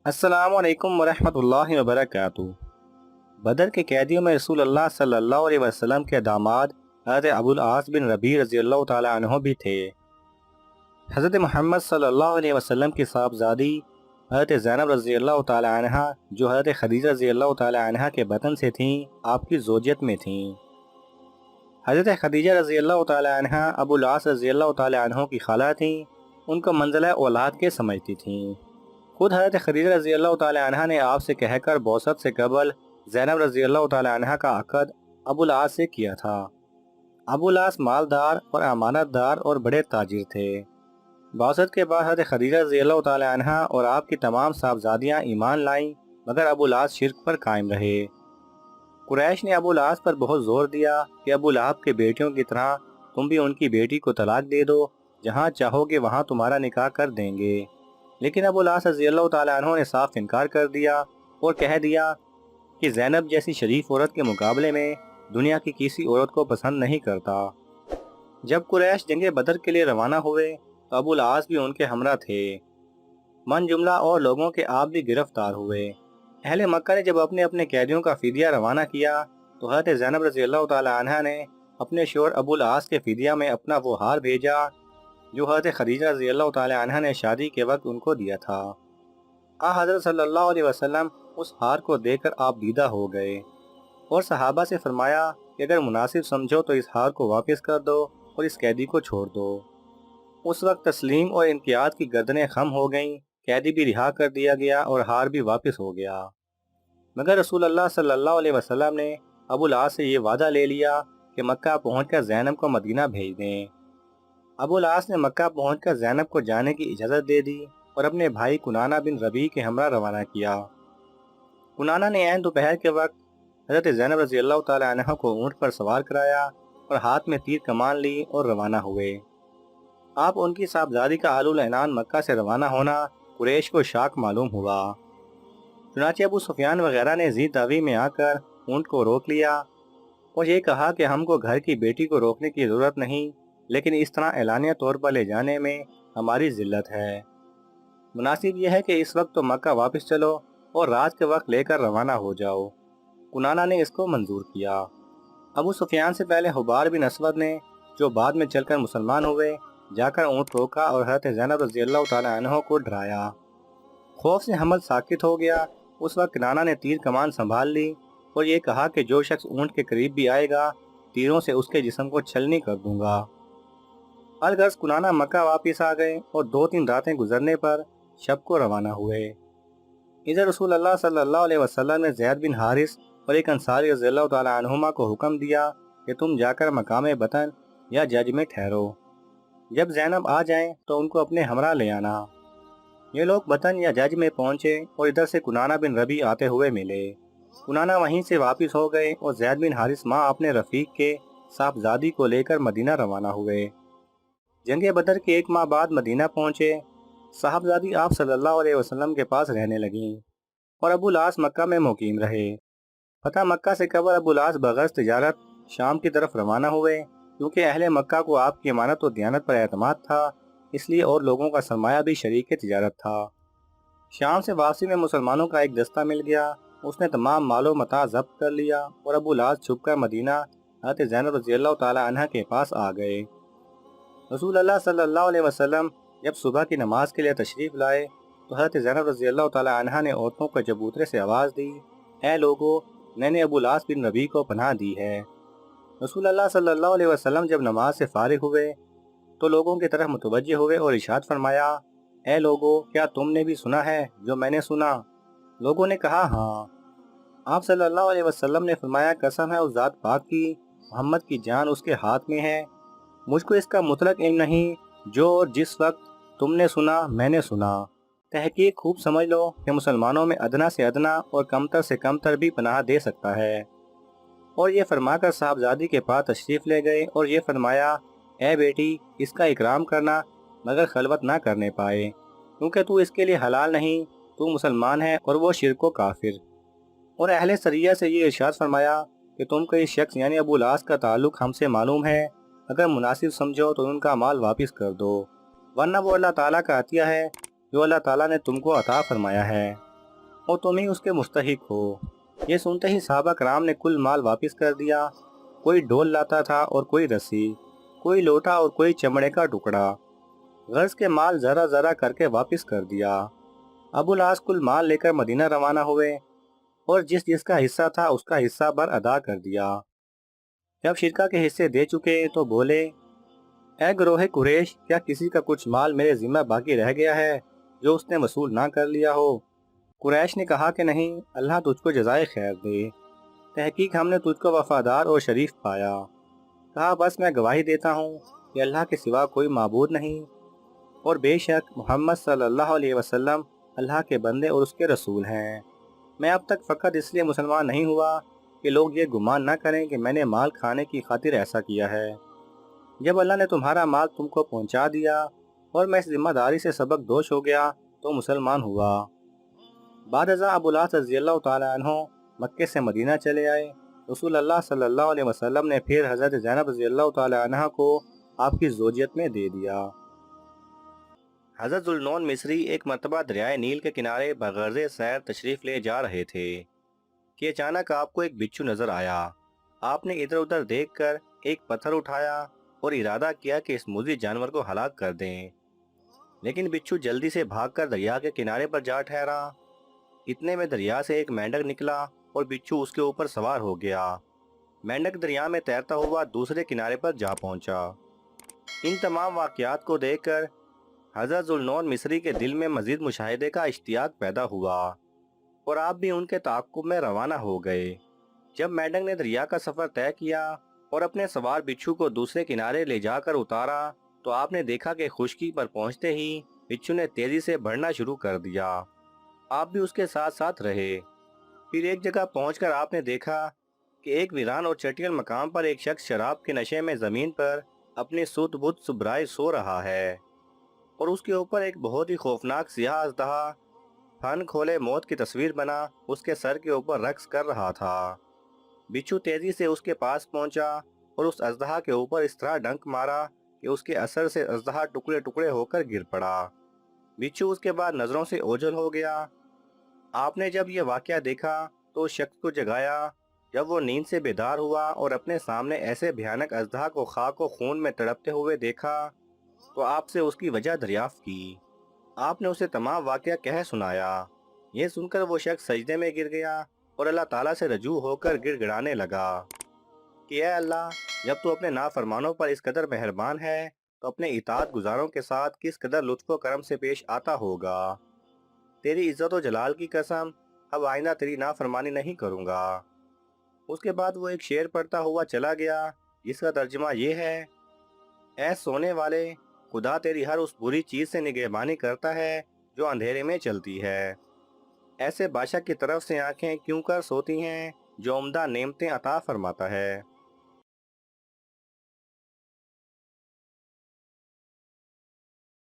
अस्सलाम वालेकुम वरहमतुल्लाहि वबरकातुहू। बदर के कैदियों में रसूल अल्लाह सल्लल्लाहु अलैहि वसल्लम के दामाद हज़रत अबुल आस बिन रबी रज़ी अल्लाह ताला अन्हो भी थे। हज़रत मोहम्मद सल्लल्लाहु अलैहि वसल्लम की साहबजादी हज़रत ज़ैनब रज़ी अल्लाह ताला अन्हा, जो हज़रत खदीजा रज़ी अल्लाह ताला अन्हा के बतन से थीं, आपकी ज़ौजियत में थीं। हज़रत खदीजा रज़ी अल्लाह ताला अन्हा अबुल आस रज़ी अल्लाह ताला अन्हो की खाला थीं। उनको मंज़िला औलाद के समझती थीं। खुद हज़रत खदीजा रज़ी अल्लाह ताला अन्हा ने आपसे कहकर बौसत से कबल ज़ैनब रज़ी अल्लाह ताला अन्हा का अक़द अबुल आस से किया था। अबुल आस मालदार और अमानतदार और बड़े ताजिर थे। बौसत के बाद हज़रत खदीजा रज़ी अल्लाह ताला अन्हा और आपकी तमाम साहबजादियाँ ईमान लाईं, मगर अबुल आस शिर्क पर कायम रहे। कुरैश ने अबुल आस पर बहुत ज़ोर दिया कि अबू लहब के बेटियों की तरह तुम भी उनकी बेटी को तलाक दे दो, जहाँ चाहोगे वहाँ तुम्हारा निकाह कर देंगे। लेकिन अबुल आस रज़ी अल्लाह ताला अन्हो ने साफ इनकार कर दिया और कह दिया कि ज़ैनब जैसी शरीफ औरत के मुकाबले में दुनिया की किसी औरत को पसंद नहीं करता। जब कुरैश जंगे बदर के लिए रवाना हुए तो अबुल आस भी उनके हमरा थे। मन जुमला और लोगों के आप भी गिरफ्तार हुए। अहले मक्का ने जब अपने अपने कैदियों का फिदिया रवाना किया तो हज़रत ज़ैनब रज़ी अल्लाह ताला अन्हा ने अपने शोहर अबुल आस के फिदिया में अपना वो हार भेजा जो हज़रत खदीजा रज़ी अल्लाह ताला अन्हा ने शादी के वक्त उनको दिया था। हज़रत सल्लल्लाहु अलैहि वसल्लम उस हार को देखकर आप दीदा हो गए और सहाबा से फरमाया कि अगर मुनासिब समझो तो इस हार को वापस कर दो और इस कैदी को छोड़ दो। उस वक्त तस्लीम और इनकियाद की गर्दनें खम हो गईं, कैदी भी रिहा कर दिया गया और हार भी वापस हो गया। मगर रसूल अल्लाह सल्लल्लाहु अलैहि वसल्लम ने अबुल आस से ये वादा ले लिया कि मक्का पहुंचकर ज़ैनब को मदीना भेज दें। अबुल आस ने मक्का पहुंचकर ज़ैनब को जाने की इजाज़त दे दी और अपने भाई कुनाना बिन रबी के हमरा रवाना किया। कुनाना ने ऐन दोपहर के वक्त हज़रत ज़ैनब रज़ी अल्लाह ताला अन्हा को ऊँट पर सवार कराया और हाथ में तीर कमान ली और रवाना हुए। आप उनकी साहबजादी का आलुल ऐलान मक्का से रवाना होना कुरैश को शाक मालूम हुआ। चुनांचे अबू सुफियान वगैरह ने ज़ी दावी में आकर ऊँट को रोक लिया और ये कहा कि हमको घर की बेटी को रोकने की ज़रूरत नहीं, लेकिन इस तरह एलानिया तौर पर ले जाने में हमारी जिल्लत है। मुनासिब यह है कि इस वक्त तो मक्का वापस चलो और रात के वक्त लेकर रवाना हो जाओ। कुनाना ने इसको मंजूर किया। अबू सुफियान से पहले हुबार बिन असवद ने, जो बाद में चलकर मुसलमान हुए, जाकर ऊँट रोका और हज़रत ज़ैनब रज़ी अल्लाह ताला अन्हा को डराया। खौफ से हमल साकित हो गया। उस वक्त कुनाना ने तीर कमान संभाल ली और ये कहा कि जो शख्स ऊँट के करीब भी आएगा, तीरों से उसके जिस्म को छलनी कर दूंगा। अलगर्ज कुनाना मक्का वापस आ गए और 2-3 रातें गुजरने पर शब को रवाना हुए। इधर रसूल अल्लाह सल्लल्लाहु अलैहि वसल्लम ने ज़ैद बिन हारिस और एक अंसारी रज़ी अल्लाह ताला अन्हुमा को हुक्म दिया कि तुम जाकर मकाम बतन या जज में ठहरो। जब ज़ैनब आ जाएं तो उनको अपने हमरा ले आना। ये लोग बतन या जज में पहुंचे और इधर से कुनाना बिन रबी आते हुए मिले। कुनाना वहीं से वापस हो गए और ज़ैद बिन हारिस माँ अपने रफ़ीक के साहबजादी को लेकर मदीना रवाना हुए। जंगे बदर के 1 माह बाद मदीना पहुंचे। साहबजादी आप सल्लल्लाहु अलैहि वसल्लम के पास रहने लगीं और अबुल आस मक्का में मुकीम रहे। फतह मक्का से कबल अबुल आस बग़र्ज़ तिजारत शाम की तरफ रवाना हुए। क्योंकि अहले मक्का को आपकी अमानत और दियानत पर एतमाद था, इसलिए और लोगों का सरमाया भी शरीक तिजारत था। शाम से वापसी में मुसलमानों का एक दस्ता मिल गया। उसने तमाम मालो मता जब्त कर लिया और अबुल आस छुपकर मदीना हज़रत ज़ैनब रज़ी अल्लाह ताला अन्हा के पास आ गए। रसूल अल्लाह सल्लल्लाहु अलैहि वसल्लम जब सुबह की नमाज के लिए तशरीफ़ लाए तो हज़रत ज़ैनब रज़ी अल्लाह ताला अन्हा ने औरतों को चबूतरे से आवाज़ दी, ऐ लोगो, मैंने अबुल आस बिन रबी को पनाह दी है। रसूल अल्लाह सल्लल्लाहु अलैहि वसल्लम जब नमाज से फारिग हुए तो लोगों की तरफ मुतवज्जे हुए और इरशाद फरमाया, ऐ लोगो, क्या तुमने भी सुना है जो मैंने सुना? लोगों ने कहा, हाँ। आप सल्लल्लाहु अलैहि वसल्लम ने फरमाया, कसम है उस ज़ात पाक की, मोहम्मद की जान उसके हाथ में है, मुझको इसका मुतलक इल्म नहीं जो और जिस वक्त तुमने सुना मैंने सुना। तहकीक खूब समझ लो कि मुसलमानों में अदना से अदना और कमतर से कमतर भी पनाह दे सकता है। और ये फरमाकर साहबजादी के पास तशरीफ़ ले गए और ये फरमाया, ए बेटी, इसका इकराम करना मगर खलवत ना करने पाए, क्योंकि तू इसके लिए हलाल नहीं, तू मुसलमान है और वो शिरको काफिर। और अहले सरिया से ये इरशाद फरमाया कि तुमको इस शख्स यानी अबुल आस का ताल्लुक हमसे मालूम है, अगर मुनासिब समझो तो उनका माल वापस कर दो, वरना वो अल्लाह ताला का अतिया है जो अल्लाह ताला ने तुमको अता फरमाया है। اور تم ہی اس کے مستحق ہو۔ یہ سنتے ہی صحابہ کرام نے کل مال واپس کر دیا۔ کوئی ڈول لاتا تھا اور کوئی رسی، کوئی لوٹا اور کوئی چمڑے کا ٹکڑا۔ غرض کے مال ذرا ذرا کر کے واپس کر دیا۔ ابو العاص کل مال لے کر مدینہ روانہ ہوئے اور جس جس کا حصہ تھا اس کا حصہ بر ادا کر دیا۔ جب شرکا کے حصے دے چکے تو بولے، اے گروہ قریش، کیا کسی کا کچھ مال میرے ذمہ باقی رہ گیا ہے جو اس نے وصول نہ کر لیا ہو؟ قریش نے کہا کہ نہیں، اللہ تجھ کو جزائے خیر دے، تحقیق ہم نے تجھ کو وفادار اور شریف پایا۔ کہا بس میں گواہی دیتا ہوں کہ اللہ کے سوا کوئی معبود نہیں، اور بے شک محمد صلی اللہ علیہ وسلم اللہ کے بندے اور اس کے رسول ہیں۔ میں اب تک فقط اس لیے مسلمان نہیں ہوا کہ لوگ یہ گمان نہ کریں کہ میں نے مال کھانے کی خاطر ایسا کیا ہے۔ جب اللہ نے تمہارا مال تم کو پہنچا دیا اور میں اس ذمہ داری سے سبق دوش ہو گیا تو مسلمان ہوا۔ بعد ازاں ابو العاص رضی اللہ تعالیٰ عنہ مکے سے مدینہ چلے آئے۔ رسول اللہ صلی اللہ علیہ وسلم نے پھر حضرت زینب رضی اللہ تعالیٰ عنہ کو آپ کی زوجیت میں دے دیا۔ حضرت ذوالنون مصری ایک مرتبہ دریائے نیل کے کنارے بغرض سیر تشریف لے جا رہے تھے کہ اچانک آپ کو ایک بچھو نظر آیا۔ آپ نے ادھر ادھر دیکھ کر ایک پتھر اٹھایا اور ارادہ کیا کہ اس موذی جانور کو ہلاک کر دیں، لیکن بچھو جلدی سے بھاگ کر دریا کے کنارے پر جا ٹھہرا۔ اتنے میں دریا سے ایک مینڈک نکلا اور بچھو اس کے اوپر سوار ہو گیا۔ مینڈک دریا میں تیرتا ہوا دوسرے کنارے پر جا پہنچا۔ ان تمام واقعات کو دیکھ کر حضرت ذوالنون مصری کے دل میں مزید مشاہدے کا اشتیاق پیدا ہوا اور آپ بھی ان کے تعاقب میں روانہ ہو گئے۔ جب مینڈک نے دریا کا سفر طے کیا اور اپنے سوار بچھو کو دوسرے کنارے لے جا کر اتارا تو آپ نے دیکھا کہ خشکی پر پہنچتے ہی بچھو نے تیزی سے بڑھنا شروع کر دیا۔ آپ بھی اس کے ساتھ ساتھ رہے۔ پھر ایک جگہ پہنچ کر آپ نے دیکھا کہ ایک ویران اور چٹیل مقام پر ایک شخص شراب کے نشے میں زمین پر اپنی سوت بت سبرائے سو رہا ہے، اور اس کے اوپر ایک بہت ہی خوفناک سیاہ اژدہا پھن کھولے موت کی تصویر بنا اس کے سر کے اوپر رقص کر رہا تھا۔ بچھو تیزی سے اس کے پاس پہنچا اور اس اژدہا کے اوپر اس طرح ڈنک مارا کہ اس کے اثر سے اژدہا ٹکڑے ٹکڑے ہو کر گر پڑا۔ بچھو اس کے بعد نظروں سے اوجھل ہو گیا۔ آپ نے جب یہ واقعہ دیکھا تو اس شخص کو جگایا۔ جب وہ نیند سے بیدار ہوا اور اپنے سامنے ایسے بھیانک اژدہا کو خاک و خون میں تڑپتے ہوئے دیکھا تو آپ سے اس کی وجہ دریافت کی۔ آپ نے اسے تمام واقعہ کہہ سنایا۔ یہ سن کر وہ شخص سجدے میں گر گیا اور اللہ تعالیٰ سے رجوع ہو کر گڑ گڑانے لگا کہ اے اللہ، جب تو اپنے نافرمانوں پر اس قدر مہربان ہے تو اپنے اطاعت گزاروں کے ساتھ کس قدر لطف و کرم سے پیش آتا ہوگا۔ تیری عزت و جلال کی قسم، اب آئندہ تیری نافرمانی نہیں کروں گا۔ اس کے بعد وہ ایک شعر پڑھتا ہوا چلا گیا جس کا ترجمہ یہ ہے، اے سونے والے، خدا تیری ہر اس بری چیز سے نگہبانی کرتا ہے جو اندھیرے میں چلتی ہے۔ ایسے بادشاہ کی طرف سے آنکھیں کیوں کر سوتی ہیں جو عمدہ نعمتیں عطا فرماتا ہے۔